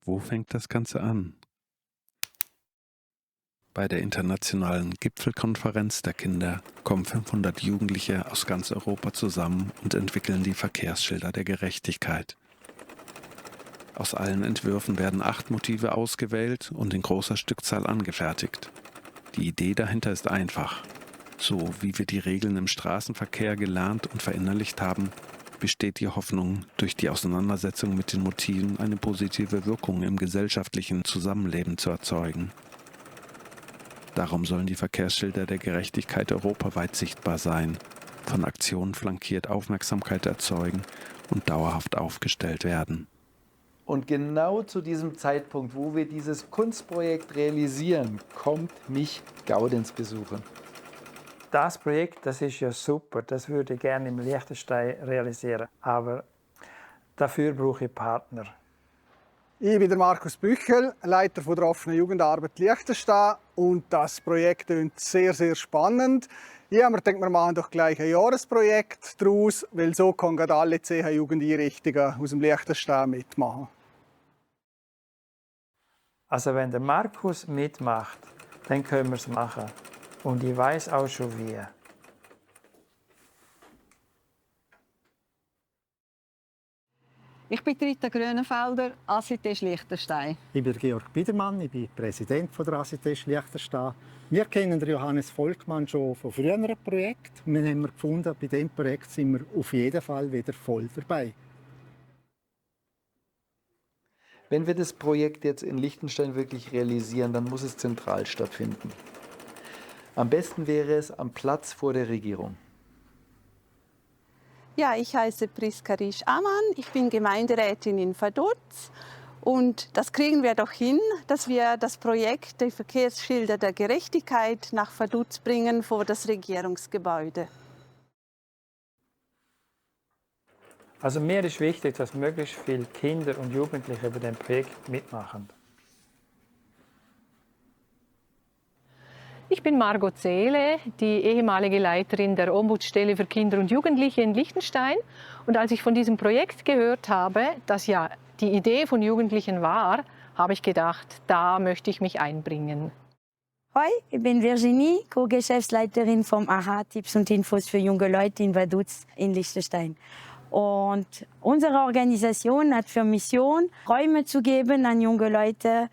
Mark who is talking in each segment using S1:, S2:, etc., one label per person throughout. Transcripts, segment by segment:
S1: Wo fängt das Ganze an? Bei der internationalen Gipfelkonferenz der Kinder kommen 500 Jugendliche aus ganz Europa zusammen und entwickeln die Verkehrsschilder der Gerechtigkeit. Aus allen Entwürfen werden 8 Motive ausgewählt und in großer Stückzahl angefertigt. Die Idee dahinter ist einfach. So wie wir die Regeln im Straßenverkehr gelernt und verinnerlicht haben, besteht die Hoffnung, durch die Auseinandersetzung mit den Motiven eine positive Wirkung im gesellschaftlichen Zusammenleben zu erzeugen. Darum sollen die Verkehrsschilder der Gerechtigkeit europaweit sichtbar sein, von Aktionen flankiert Aufmerksamkeit erzeugen und dauerhaft aufgestellt werden.
S2: Und genau zu diesem Zeitpunkt, wo wir dieses Kunstprojekt realisieren, kommt mich Gaudenz besuchen.
S3: Das Projekt, das ist ja super, das würde ich gerne im Liechtenstein realisieren. Aber dafür brauche ich Partner.
S4: Ich bin der Markus Büchel, Leiter der offenen Jugendarbeit Liechtenstein, und das Projekt klingt sehr, sehr spannend. Ich habe mir gedacht, wir machen doch gleich ein Jahresprojekt daraus, weil so können gerade alle 10 Jugendeinrichtungen aus dem Liechtenstein mitmachen.
S3: Also wenn der Markus mitmacht, dann können wir es machen. Und ich weiß auch schon wie.
S5: Ich bin Rita Grönenfelder, ACT Liechtenstein.
S6: Ich bin Georg Biedermann, ich bin Präsident der ACT Liechtenstein. Wir kennen Johannes Volkmann schon von früheren Projekten. Wir haben gefunden, bei diesem Projekt sind wir auf jeden Fall wieder voll dabei.
S2: Wenn wir das Projekt jetzt in Liechtenstein wirklich realisieren, dann muss es zentral stattfinden. Am besten wäre es am Platz vor der Regierung.
S7: Ja, ich heiße Priska Riesch-Amann, ich bin Gemeinderätin in Vaduz und das kriegen wir doch hin, dass wir das Projekt die Verkehrsschilder der Gerechtigkeit nach Vaduz bringen vor das Regierungsgebäude.
S3: Also mir ist wichtig, dass möglichst viele Kinder und Jugendliche bei dem Projekt mitmachen.
S8: Ich bin Margot Seele, die ehemalige Leiterin der Ombudsstelle für Kinder und Jugendliche in Liechtenstein. Und als ich von diesem Projekt gehört habe, das ja die Idee von Jugendlichen war, habe ich gedacht, da möchte ich mich einbringen.
S9: Hoi, ich bin Virginie, Co-Geschäftsleiterin vom AHA Tipps und Infos für junge Leute in Vaduz in Liechtenstein. Und unsere Organisation hat für Mission, Räume zu geben an junge Leute,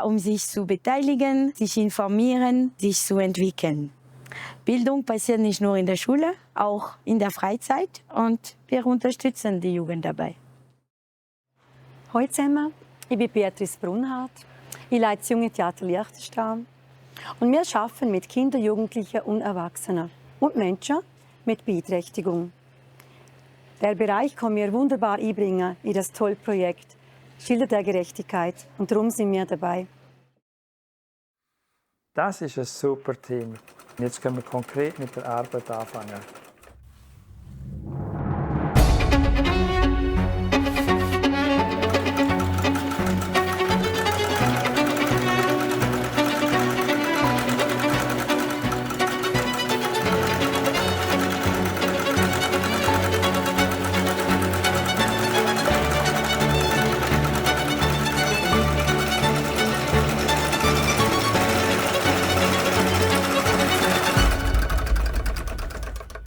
S9: um sich zu beteiligen, sich informieren, sich zu entwickeln. Bildung passiert nicht nur in der Schule, auch in der Freizeit, und wir unterstützen die Jugend dabei.
S10: Hallo zusammen, ich bin Beatrice Brunhardt. Ich leite das Junge Theater Liechtenstein. Und wir arbeiten mit Kindern, Jugendlichen und Erwachsenen und Menschen mit Beeinträchtigung. Der Bereich kann wir wunderbar einbringen in das tolle Projekt Schilder der Gerechtigkeit, und darum sind wir dabei.
S3: Das ist ein super Team. Jetzt können wir konkret mit der Arbeit anfangen.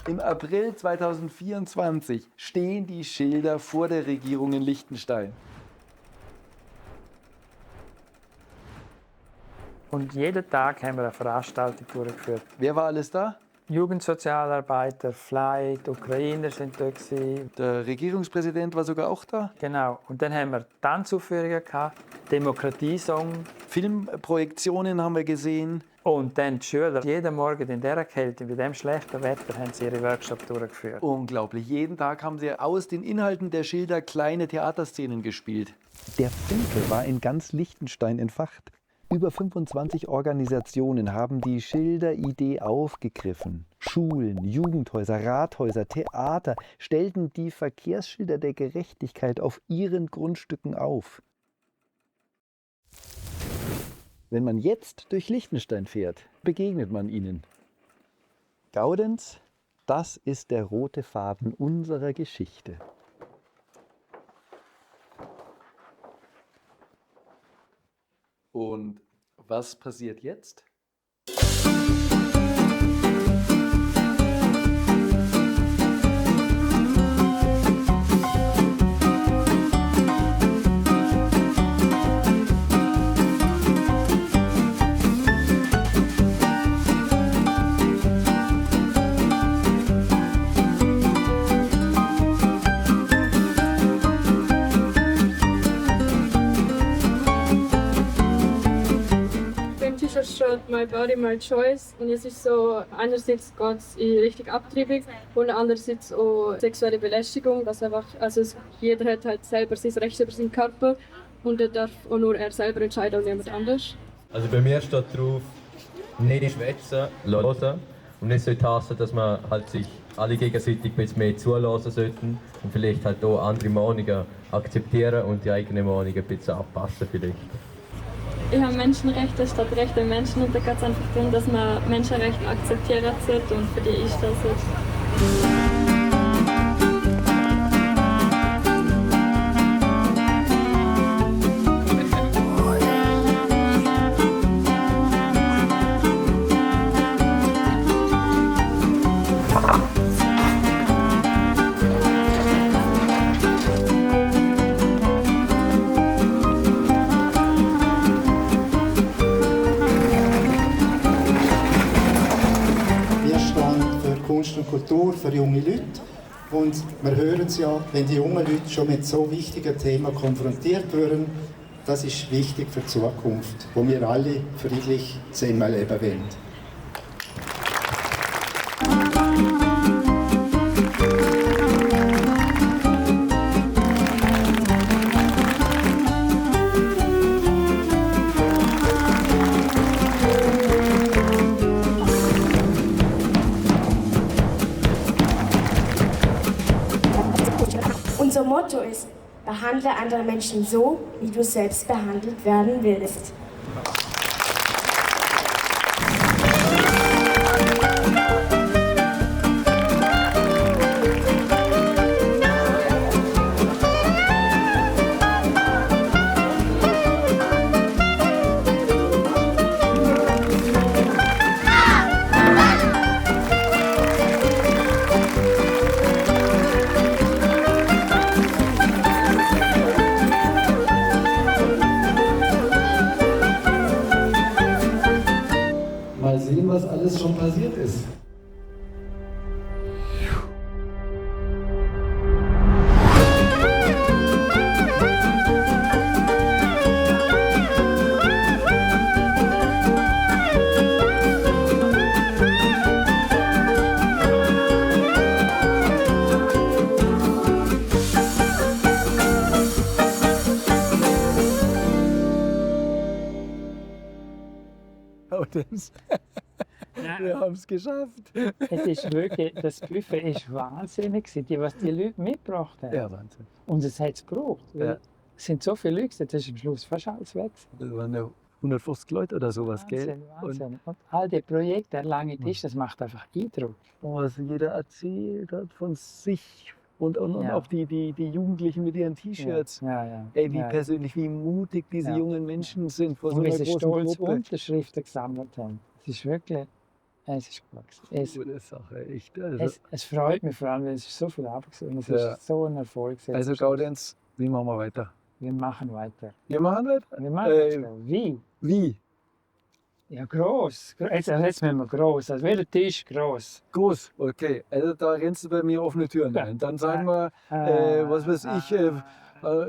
S2: Im April 2024 stehen die Schilder vor der Regierung in Liechtenstein.
S3: Und jeden Tag haben wir eine Veranstaltung durchgeführt.
S2: Wer war alles da?
S3: Jugendsozialarbeiter, Flight, Ukrainer sind da gewesen.
S2: Der Regierungspräsident war sogar auch da.
S3: Genau. Und dann haben wir Tanzaufführungen gehabt, Demokratiesong.
S2: Filmprojektionen haben wir gesehen.
S3: Und dann die Schüler, jeden Morgen in dieser Kälte, bei diesem schlechten Wetter, haben sie ihre Workshops durchgeführt.
S2: Unglaublich. Jeden Tag haben sie aus den Inhalten der Schilder kleine Theaterszenen gespielt. Der Funke war in ganz Liechtenstein entfacht. Über 25 Organisationen haben die Schilderidee aufgegriffen. Schulen, Jugendhäuser, Rathäuser, Theater stellten die Verkehrsschilder der Gerechtigkeit auf ihren Grundstücken auf. Wenn man jetzt durch Liechtenstein fährt, begegnet man ihnen. Gaudenz, das ist der rote Faden unserer Geschichte. Und was passiert jetzt?
S11: My Body, My Choice. Und es ist so, einerseits geht es in Richtung Abtreibung und andererseits auch sexuelle Belästigung, dass einfach, also jeder hat halt selber sein Recht über seinen Körper und er darf auch nur er selber entscheiden und niemand anders.
S12: Also bei mir steht drauf, nicht schwätzen, hören und nicht so hassen, dass man halt sich alle gegenseitig ein bisschen mehr zulassen sollten und vielleicht halt auch andere Meinungen akzeptieren und die eigene Meinung ein bisschen anpassen vielleicht.
S11: Ich habe Menschenrechte statt Rechte der Menschen und da geht es einfach darum, dass man Menschenrechte akzeptieren sollte und für die ist das jetzt.
S6: Kunst und Kultur für junge Leute. Und wir hören es ja, wenn die jungen Leute schon mit so wichtigen Themen konfrontiert werden, das ist wichtig für die Zukunft, wo wir alle friedlich zusammen leben wollen.
S13: Unser Motto ist, behandle andere Menschen so, wie du selbst behandelt werden willst.
S2: Mal sehen, was alles schon passiert ist. Wir haben es geschafft.
S3: Es ist wirklich, das Buffet ist wahnsinnig, was die Leute mitgebracht haben.
S2: Ja, Wahnsinn.
S3: Und es hat es gebraucht.
S2: Ja.
S3: Es sind so viele Leute, das ist am Schluss fast alles weg.
S2: Das waren ja 150 Leute oder sowas,
S3: Wahnsinn,
S2: gell?
S3: Wahnsinn. Und all die Projekte, der lange Tisch, das macht einfach Eindruck.
S2: Und was jeder erzählt hat von sich und
S3: Ja.
S2: auch die Jugendlichen mit ihren T-Shirts.
S3: Ja.
S2: Ey, wie
S3: Ja.
S2: persönlich, wie mutig diese
S3: Ja.
S2: jungen Menschen sind vor so
S3: Und wie
S2: einer
S3: sie
S2: großen
S3: stolz
S2: Gruppe.
S3: Unterschriften gesammelt haben. Es ist wirklich, es ist gut.
S2: Gute Sache, echt. Also,
S3: Es freut mich vor allem, weil es ist so viel Arbeit und es
S2: Ja.
S3: ist so ein Erfolg.
S2: also Gaudenz, wie machen wir weiter?
S3: Wir machen weiter.
S2: Wir machen weiter?
S3: Wir machen weiter. Wie?
S2: Wie?
S3: Ja, gross. Jetzt müssen wir gross. Also jeder Tisch gross.
S2: Groß, okay. Also da rennst du bei mir offene Türen rein. Dann sagen wir, was weiß ich,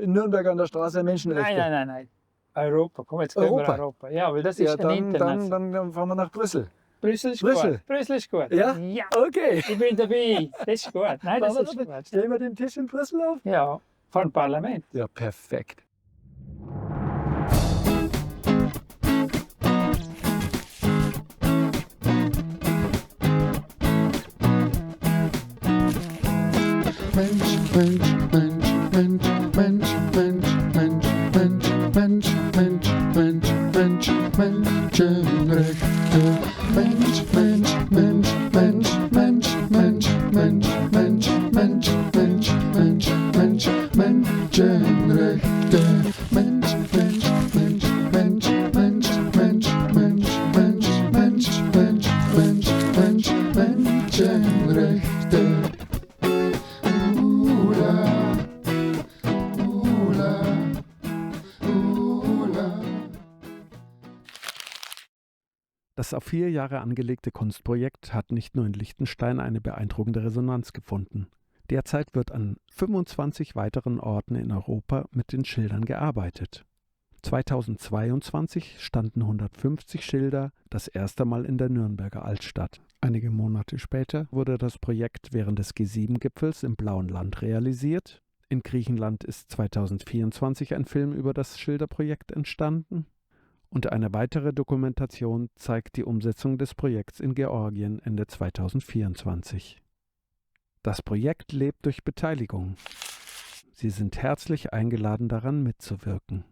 S2: in Nürnberg an der Straße Menschenrechte.
S3: Nein. Europa. Komm, jetzt gehen wir Europa. Ja, weil das ist
S2: Ja,
S3: ein Internet.
S2: dann fahren wir nach Brüssel.
S3: Brüssel ist
S2: Brüssel.
S3: gut. Brüssel ist gut.
S2: Ja?
S3: Ja.
S2: Okay.
S3: Ich bin dabei. Das ist gut. Nein, das
S2: Machen
S3: ist
S2: wir
S3: gut.
S2: Stellen wir den Tisch in Brüssel auf?
S3: Ja, vor dem Parlament.
S2: Ja, perfekt.
S14: Menschenrechte.
S1: Das auf 4 Jahre angelegte Kunstprojekt hat nicht nur in Liechtenstein eine beeindruckende Resonanz gefunden. Derzeit wird an 25 weiteren Orten in Europa mit den Schildern gearbeitet. 2022 standen 150 Schilder das erste Mal in der Nürnberger Altstadt. Einige Monate später wurde das Projekt während des G7-Gipfels im Blauen Land realisiert. In Griechenland ist 2024 ein Film über das Schilderprojekt entstanden. Und eine weitere Dokumentation zeigt die Umsetzung des Projekts in Georgien Ende 2024. Das Projekt lebt durch Beteiligung. Sie sind herzlich eingeladen, daran mitzuwirken.